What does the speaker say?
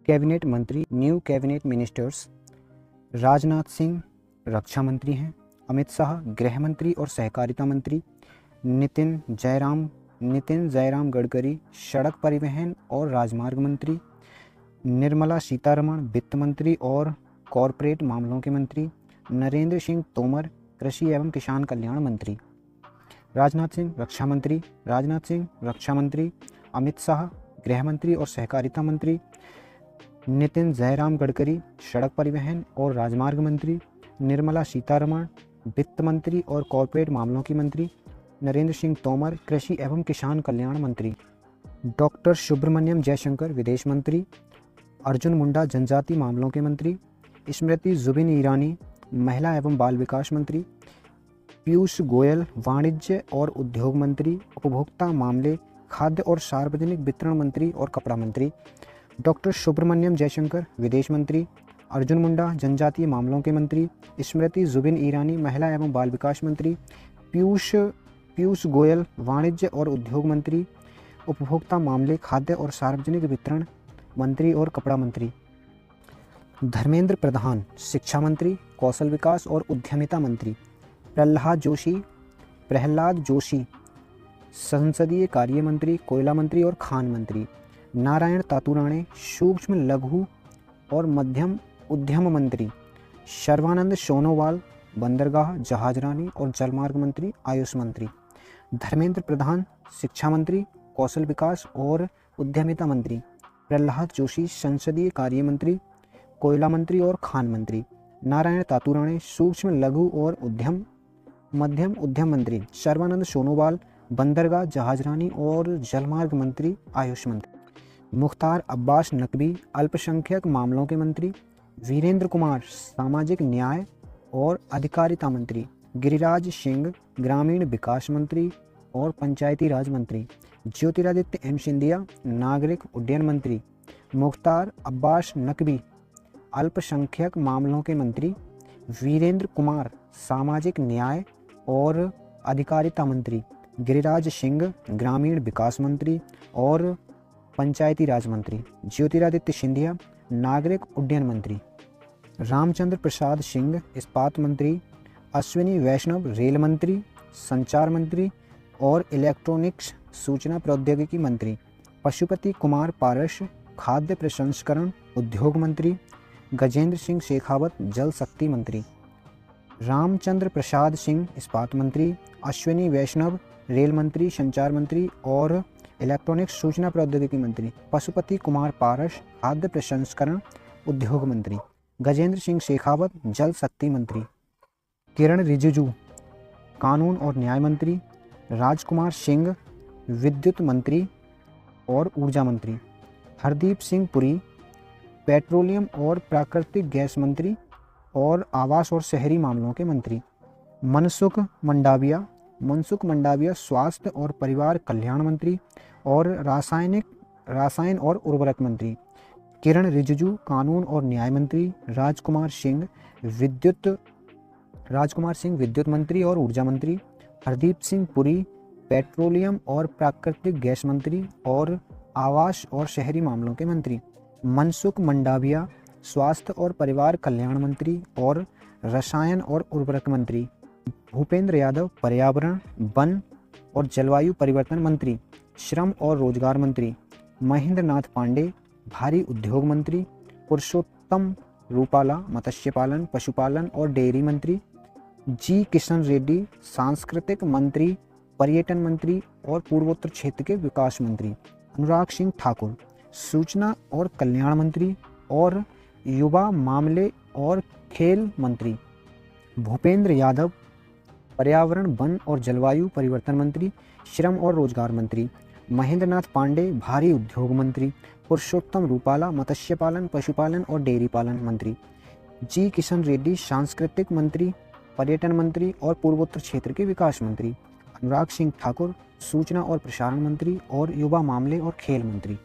Cabinet मंत्री, new cabinet ministers. Rajnath Singh रक्षा मंत्री हैं। अमित शाह गृह मंत्री और सहकारिता मंत्री। नितिन जयराम गडकरी सड़क परिवहन और राजमार्ग मंत्री। निर्मला सीतारमण वित्त मंत्री और कॉरपोरेट मामलों के मंत्री। नरेंद्र सिंह तोमर कृषि एवं किसान कल्याण मंत्री। राजनाथ सिंह रक्षा मंत्री, अमित शाह गृह मंत्री और सहकारिता मंत्री, नितिन जयराम गडकरी सड़क परिवहन और राजमार्ग मंत्री, निर्मला सीतारमण वित्त मंत्री और कॉरपोरेट मामलों की मंत्री, नरेंद्र सिंह तोमर कृषि एवं किसान कल्याण मंत्री। डॉक्टर सुब्रमण्यम जयशंकर विदेश मंत्री। अर्जुन मुंडा जनजातीय मामलों के मंत्री। स्मृति जुबिन ईरानी महिला एवं बाल विकास मंत्री। पीयूष गोयल वाणिज्य और उद्योग मंत्री, उपभोक्ता मामले, खाद्य और सार्वजनिक वितरण मंत्री और कपड़ा मंत्री। डॉक्टर सुब्रमण्यम जयशंकर विदेश मंत्री। अर्जुन मुंडा जनजातीय मामलों के मंत्री। स्मृति जुबिन ईरानी महिला एवं बाल विकास मंत्री। पीयूष गोयल वाणिज्य और उद्योग मंत्री, उपभोक्ता मामले, खाद्य और सार्वजनिक वितरण मंत्री और कपड़ा मंत्री। धर्मेंद्र प्रधान शिक्षा मंत्री, कौशल विकास और उद्यमिता मंत्री। प्रहलाद जोशी संसदीय कार्य मंत्री, कोयला मंत्री और खान मंत्री। नारायण तातुराणे सूक्ष्म लघु और मध्यम उद्यम मंत्री। सर्बानंद सोनोवाल बंदरगाह, जहाजरानी और जलमार्ग मंत्री, आयुष मंत्री। धर्मेंद्र प्रधान शिक्षा मंत्री, कौशल विकास और उद्यमिता मंत्री। प्रहलाद जोशी संसदीय कार्य मंत्री, कोयला मंत्री और खान मंत्री। नारायण तातुराणे सूक्ष्म लघु और मध्यम उद्यम मंत्री। सर्बानंद सोनोवाल बंदरगाह, जहाजरानी और जलमार्ग मंत्री, आयुष मंत्री। मुख्तार अब्बास नकवी अल्पसंख्यक मामलों के मंत्री। वीरेंद्र कुमार सामाजिक न्याय और अधिकारिता मंत्री। गिरिराज सिंह ग्रामीण विकास मंत्री और पंचायती राज मंत्री। ज्योतिरादित्य एम सिंधिया नागरिक उड्डयन मंत्री। मुख्तार अब्बास नकवी अल्पसंख्यक मामलों के मंत्री। वीरेंद्र कुमार सामाजिक न्याय और अधिकारिता मंत्री। गिरिराज सिंह ग्रामीण विकास मंत्री और पंचायती राज मंत्री। ज्योतिरादित्य सिंधिया नागरिक उड्डयन मंत्री। रामचंद्र प्रसाद सिंह इस्पात मंत्री। अश्विनी वैष्णव रेल मंत्री, संचार मंत्री और इलेक्ट्रॉनिक्स सूचना प्रौद्योगिकी मंत्री। पशुपति कुमार पारस खाद्य प्रसंस्करण उद्योग मंत्री। गजेंद्र सिंह शेखावत जल शक्ति मंत्री। रामचंद्र प्रसाद सिंह इस्पात मंत्री, अश्विनी वैष्णव रेल मंत्री, संचार मंत्री और इलेक्ट्रॉनिक्स सूचना प्रौद्योगिकी मंत्री। पशुपति कुमार पारस खाद्य प्रसंस्करण उद्योग मंत्री। गजेंद्र सिंह शेखावत जल शक्ति मंत्री। किरण रिजिजू कानून और न्याय मंत्री। राजकुमार सिंह विद्युत मंत्री और ऊर्जा मंत्री। हरदीप सिंह पुरी पेट्रोलियम और प्राकृतिक गैस मंत्री और आवास और शहरी मामलों के मंत्री। मनसुख मंडाविया स्वास्थ्य और परिवार कल्याण मंत्री और रसायन और उर्वरक मंत्री। किरण रिजिजू कानून और न्याय मंत्री। राजकुमार सिंह विद्युत मंत्री और ऊर्जा मंत्री। हरदीप सिंह पुरी पेट्रोलियम और प्राकृतिक गैस मंत्री और आवास और शहरी मामलों के मंत्री। मनसुख मंडाविया स्वास्थ्य और परिवार कल्याण मंत्री और रसायन और उर्वरक मंत्री। भूपेंद्र यादव पर्यावरण, वन और जलवायु परिवर्तन मंत्री। श्रम और रोजगार मंत्री। महेंद्र नाथ पांडे भारी उद्योग मंत्री। पुरुषोत्तम रूपाला मत्स्य पालन, पशुपालन और डेयरी मंत्री। जी किशन रेड्डी सांस्कृतिक मंत्री, पर्यटन मंत्री और पूर्वोत्तर क्षेत्र के विकास मंत्री। अनुराग सिंह ठाकुर सूचना और कल्याण मंत्री और युवा मामले और खेल मंत्री। भूपेंद्र यादव पर्यावरण, वन और जलवायु परिवर्तन मंत्री, श्रम और रोजगार मंत्री। महेंद्र नाथ पांडे भारी उद्योग मंत्री। पुरुषोत्तम रूपाला मत्स्य पालन, पशुपालन और डेयरी पालन मंत्री। जी किशन रेड्डी सांस्कृतिक मंत्री, पर्यटन मंत्री और पूर्वोत्तर क्षेत्र के विकास मंत्री। अनुराग सिंह ठाकुर सूचना और प्रसारण मंत्री और युवा मामले और खेल मंत्री।